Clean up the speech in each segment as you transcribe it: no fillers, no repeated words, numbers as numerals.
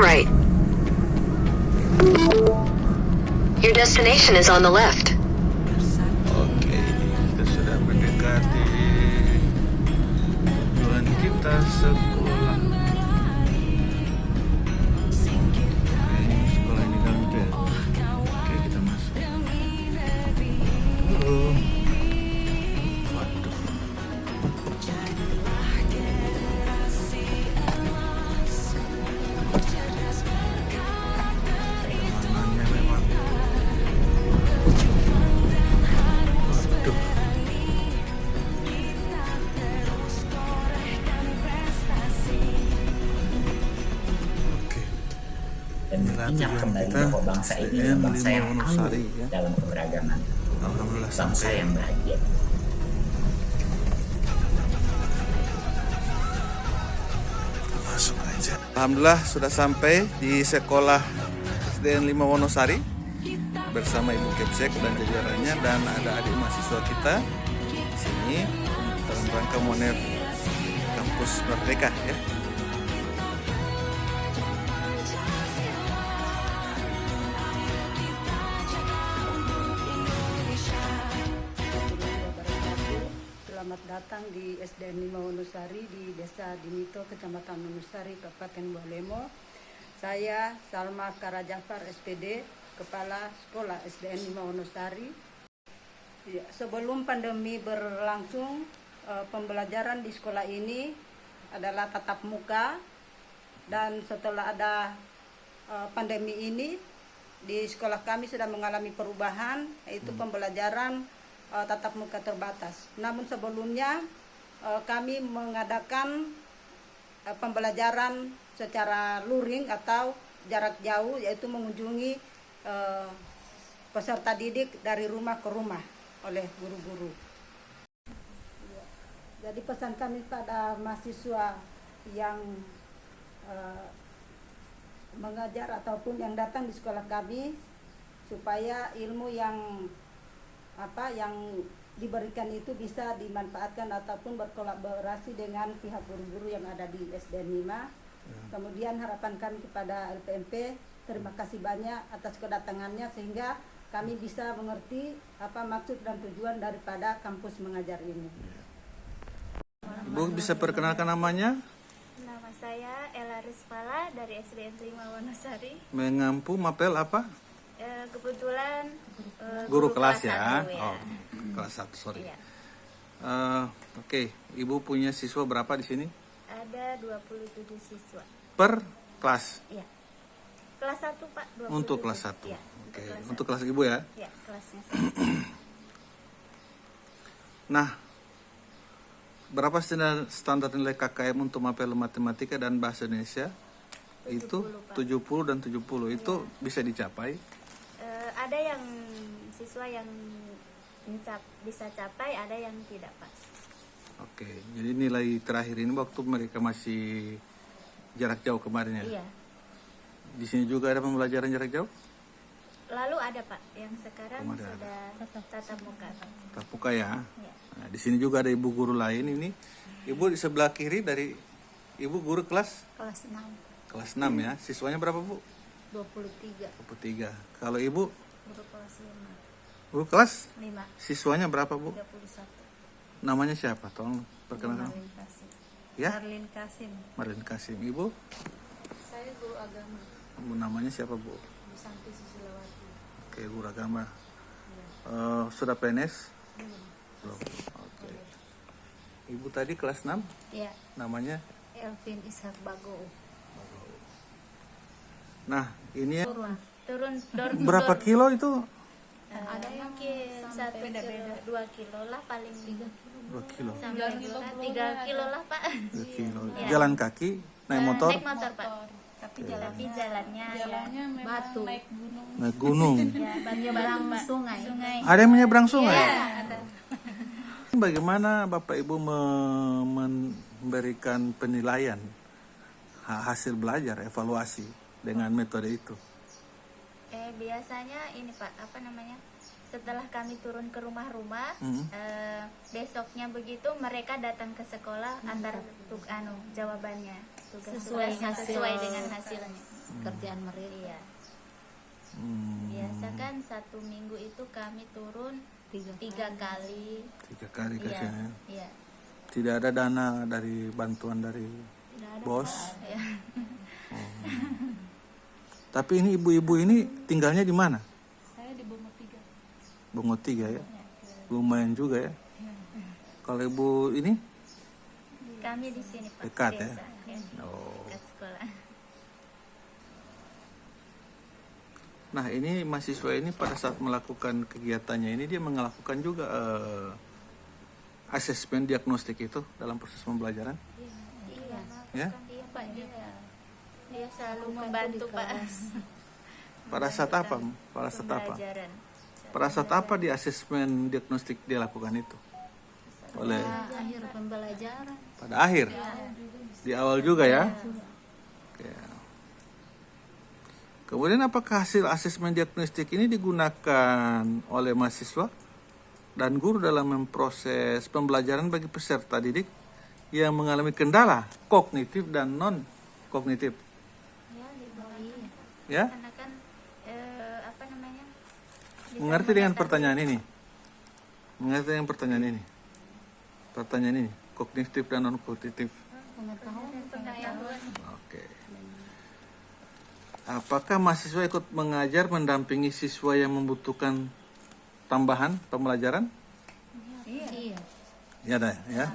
right. Your destination is on the left. Oke, kita sudah mendekati tujuan kita sekolah. Ini sekolah ini dalam itu ya. Oke, kita masuk. Waduh. Keamanannya memang. Waduh. Oke. Dan Inilah ingat tujuan kembali kita, bahwa bangsa ini SDN bangsa yang 5 tangguh Wonosari, ya. dalam keberagaman, Alhamdulillah bangsa sampai. yang bahagia. Masuk aja. Alhamdulillah sudah sampai di sekolah SDN 5 Wonosari bersama Ibu Kepsek dan jajarannya, dan ada adik mahasiswa kita di sini dalam rangka Monev Kampus Merdeka ya. Selamat datang di SDN 5 Wonosari di Desa Dinito, Kecamatan Wonosari, Kabupaten Bualemo. Saya Salma Karajafar, SPD, Kepala Sekolah SDN 5 Wonosari. Ya, sebelum pandemi berlangsung, pembelajaran di sekolah ini adalah tatap muka, dan setelah ada pandemi ini di sekolah kami sudah mengalami perubahan, yaitu pembelajaran tatap muka terbatas. Namun sebelumnya kami mengadakan pembelajaran secara luring atau jarak jauh, yaitu mengunjungi peserta didik dari rumah ke rumah oleh guru-guru. Jadi pesan kami pada mahasiswa yang mengajar ataupun yang datang di sekolah kami, supaya ilmu yang diberikan itu bisa dimanfaatkan ataupun berkolaborasi dengan pihak guru-guru yang ada di SDN 5. Kemudian harapan kami kepada LPMP, terima kasih banyak atas kedatangannya sehingga kami bisa mengerti apa maksud dan tujuan daripada kampus mengajar ini. Ibu bisa perkenalkan namanya? Nama saya Ella Rizpala dari SDN 5 Wonosari. Mengampu mapel apa? Kebetulan Guru kelas ya. 1, ya. Oh, kelas 1, sorry. Iya. Oke, Ibu punya siswa berapa di sini? Ada 27 siswa. Per kelas. Iya. Kelas 1, Pak, 27. Untuk kelas 1. Iya, Oke, kelas untuk 1. kelas Ibu ya. Iya, kelasnya 1. Nah, berapa standar nilai KKM untuk mapel matematika dan bahasa Indonesia? 70, Itu Pak. 70 dan 70 itu bisa dicapai. Ada yang siswa yang bisa capai, ada yang tidak, Pak. Oke, jadi nilai terakhir ini waktu mereka masih jarak jauh kemarin ya. Iya. Di sini juga ada pembelajaran jarak jauh? Lalu ada, Pak, yang sekarang Kemarin sudah tatap muka, Pak. Tatap muka ya. Iya. Nah, di sini juga ada ibu guru lain ini. Ibu di sebelah kiri dari ibu guru kelas Kelas 6. kelas 6 ya. Siswanya berapa, Bu? 23. 23. Kalau Ibu Guru kelas 5. guru kelas 5. siswanya berapa, Bu? 31. Namanya siapa? Tolong perkenalkan. Marlin Kasim. Ya? Marlin Kasim. Marlin Kasim. Ibu? Saya guru agama. Bu, namanya siapa, Bu? Bu Santi Susilawati. Oke, guru agama. Sudah PNS? Belum. Oke. Ibu tadi kelas 6? Ya, Namanya? Elvin Ishak Bago. Nah, ini ya. Turun Berapa kilo itu? ada yang mungkin 1 kilo, 2 kilo lah paling 3 kilo. 2 kilo. Sampai 3 kilo lah, Pak. 2 kilo. Ya. Jalan kaki, naik motor, Naik motor, Pak. Tapi jalannya ya, batu. naik gunung. Ya, menyeberang sungai. Ada yang menyeberang sungai? Ya, ada. Bagaimana Bapak Ibu memberikan penilaian hasil belajar, evaluasi dengan metode itu? Biasanya ini, Pak, apa namanya? Setelah kami turun ke rumah-rumah, besoknya begitu mereka datang ke sekolah antar jawabannya. sesuai dengan hasilnya. Kerjaan mereka. Iya. Biasa kan 1 minggu itu kami turun 3 kali. 3 kali Iya. kasihan. Iya. Tidak ada dana dari bantuan dari Tidak ada, bos. Pak. Iya. Tapi ini ibu-ibu ini tinggalnya di mana? Saya di Bunga 3. Bungo 3 ya. Lumayan juga ya. Kalau ibu ini Kami di sini Pak. Dekat, ya? Desa, ya. Oh. Dekat sekolah. Nah, ini mahasiswa ini pada saat melakukan kegiatannya ini dia melakukan juga asesmen diagnostik itu dalam proses pembelajaran. Iya. Ya? Iya Pak, dia selalu membantu Pak. Pada saat apa? Pada saat apa? Pembelajaran. Pada saat apa di asesmen diagnostik dia lakukan itu? Oleh Akhir pembelajaran. pada akhir. Di awal juga ya. Oke. Kemudian apakah hasil asesmen diagnostik ini digunakan oleh mahasiswa dan guru dalam memproses pembelajaran bagi peserta didik yang mengalami kendala kognitif dan non kognitif? Ya, dibawah. Ya? Karena kan apa namanya? bisa Mengerti dengan mengatasi pertanyaan ini? Mengerti dengan pertanyaan ini? Pertanyaan ini, kognitif dan non kognitif. pengetahuan. Oke. Apakah mahasiswa ikut mengajar mendampingi siswa yang membutuhkan tambahan pembelajaran? Iya. Ya, ada ya.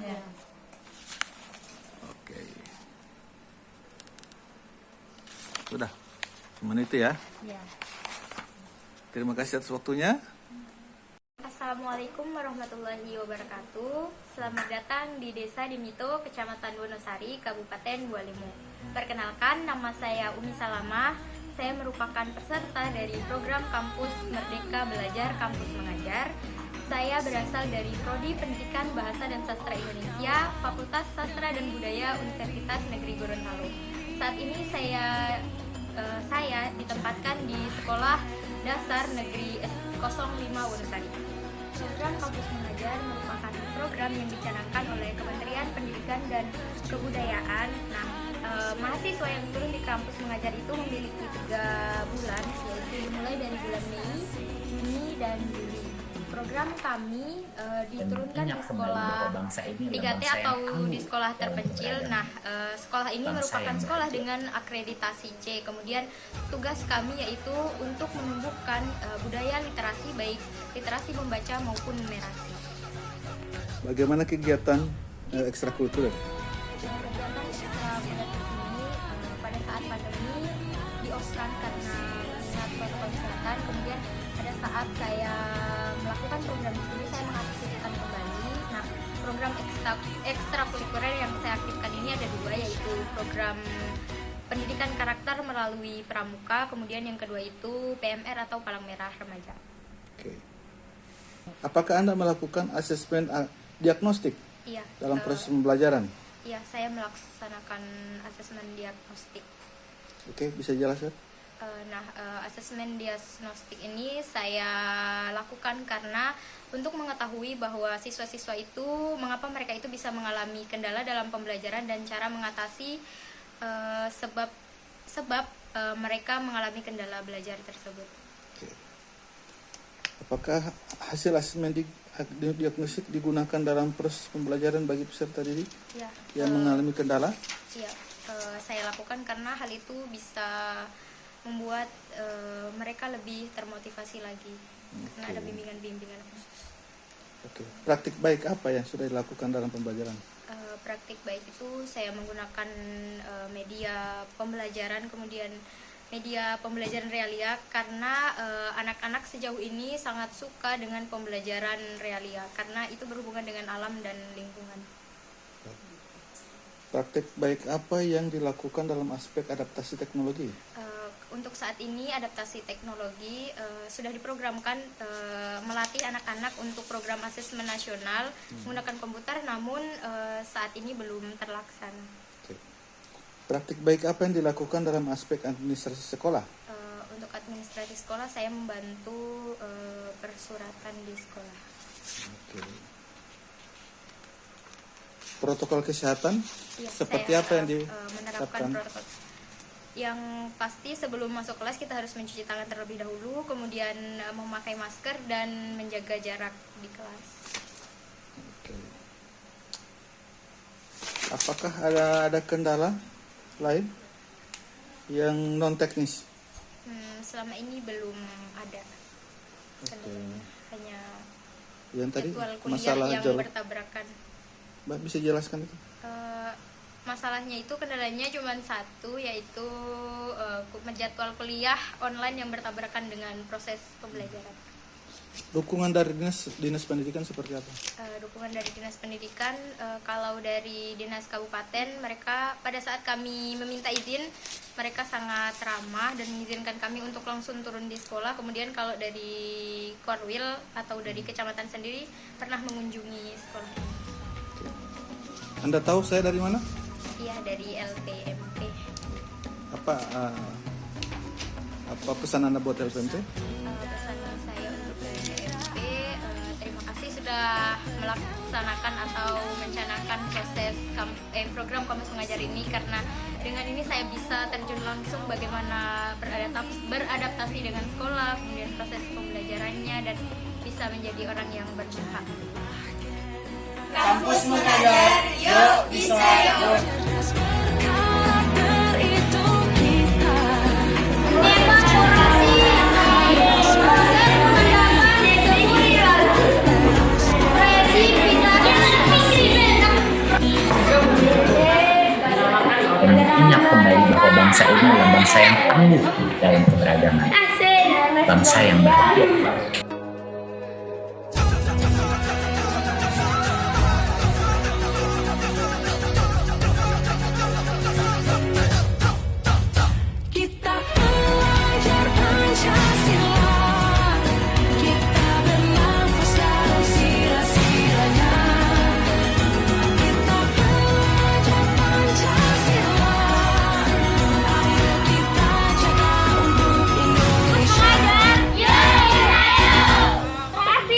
Oke. Sudah. Cuman itu ya. Ya. Terima kasih atas waktunya. Assalamualaikum warahmatullahi wabarakatuh. Selamat datang di Desa Dimito, Kecamatan Wonosari, Kabupaten Bualimo. Perkenalkan, nama saya Umi Salamah. Saya merupakan peserta dari program Kampus Merdeka Belajar Kampus Mengajar. Saya berasal dari Prodi Pendidikan Bahasa dan Sastra Indonesia, Fakultas Sastra dan Budaya Universitas Negeri Gorontalo. Saat ini saya ditempatkan di Sekolah Dasar Negeri 05 Wonosari. Program Kampus Mengajar merupakan program yang dicanangkan oleh Kementerian Pendidikan dan Kebudayaan. Nah, mahasiswa yang turun di kampus mengajar itu memiliki 3 bulan, yaitu dimulai dari bulan Mei, Juni, dan Juli. Program kami diturunkan di sekolah 3T atau di sekolah terpencil. Nah, sekolah ini merupakan sekolah dengan akreditasi C. Kemudian tugas kami yaitu untuk menumbuhkan budaya literasi, baik literasi membaca maupun numerasi. Bagaimana kegiatan ekstrakurikuler? Kegiatan ekstrakurikuler di sini pada saat pandemi dioskan karena melihat protokol kesehatan. Kemudian pada saat saya melakukan program di sini, saya mengaktifkan kembali. Nah, program ekstrakurikuler yang saya aktifkan ini ada 2, yaitu program pendidikan karakter melalui pramuka, kemudian yang kedua itu PMR atau Palang Merah Remaja. Oke. Apakah Anda melakukan asesmen diagnostik Iya. dalam proses pembelajaran? Iya, saya melaksanakan asesmen diagnostik. Oke, bisa jelaskan? Asesmen diagnostik ini saya lakukan karena untuk mengetahui bahwa siswa-siswa itu mengapa mereka itu bisa mengalami kendala dalam pembelajaran dan cara mengatasi sebab mereka mengalami kendala belajar tersebut. Oke. Apakah hasil asesmen diagnostik digunakan dalam proses pembelajaran bagi peserta didik Ya, yang mengalami kendala? ya, saya lakukan karena hal itu bisa membuat mereka lebih termotivasi lagi karena ada bimbingan-bimbingan khusus. Oke. Praktik baik apa yang sudah dilakukan dalam pembelajaran? Praktik baik itu saya menggunakan media pembelajaran, kemudian media pembelajaran realia karena anak-anak sejauh ini sangat suka dengan pembelajaran realia karena itu berhubungan dengan alam dan lingkungan. Praktik baik apa yang dilakukan dalam aspek adaptasi teknologi? Untuk saat ini adaptasi teknologi sudah diprogramkan melatih anak-anak untuk program asesmen nasional menggunakan komputer, namun saat ini belum terlaksana. Oke. Praktik baik apa yang dilakukan dalam aspek administrasi sekolah? Untuk administrasi sekolah saya membantu persuratan di sekolah. Oke. Protokol kesehatan Ya, seperti saya, apa yang menerapkan Terapkan. protokol. Yang pasti sebelum masuk kelas kita harus mencuci tangan terlebih dahulu, kemudian memakai masker dan menjaga jarak di kelas. Oke. Apakah ada kendala lain yang non teknis? Selama ini belum ada. Oke. Hanya Yang tadi jadwal kuliah masalah yang jalur, bertabrakan. Mbak bisa jelaskan itu? Masalahnya itu kendalanya cuma satu, yaitu jadwal kuliah online yang bertabrakan dengan proses pembelajaran. Dukungan dari dinas pendidikan seperti apa? Dukungan dari dinas pendidikan, kalau dari dinas kabupaten, mereka pada saat kami meminta izin, mereka sangat ramah dan mengizinkan kami untuk langsung turun di sekolah. Kemudian kalau dari Korwil atau dari kecamatan sendiri pernah mengunjungi sekolah ini. Anda tahu saya dari mana? Iya, dari LPMP. Apa pesan Anda buat LPMP? Pesan saya untuk LPMP, terima kasih sudah melaksanakan atau mencanangkan proses program Kamus Mengajar ini, karena dengan ini saya bisa terjun langsung bagaimana beradaptasi dengan sekolah, kemudian proses pembelajarannya, dan bisa menjadi orang yang bermanfaat. Kampus Mengajar, yuk bisa yuk. Dan ingat kembali bahwa bangsa ini adalah bangsa yang tangguh dalam keberagaman, bangsa yang bahagia.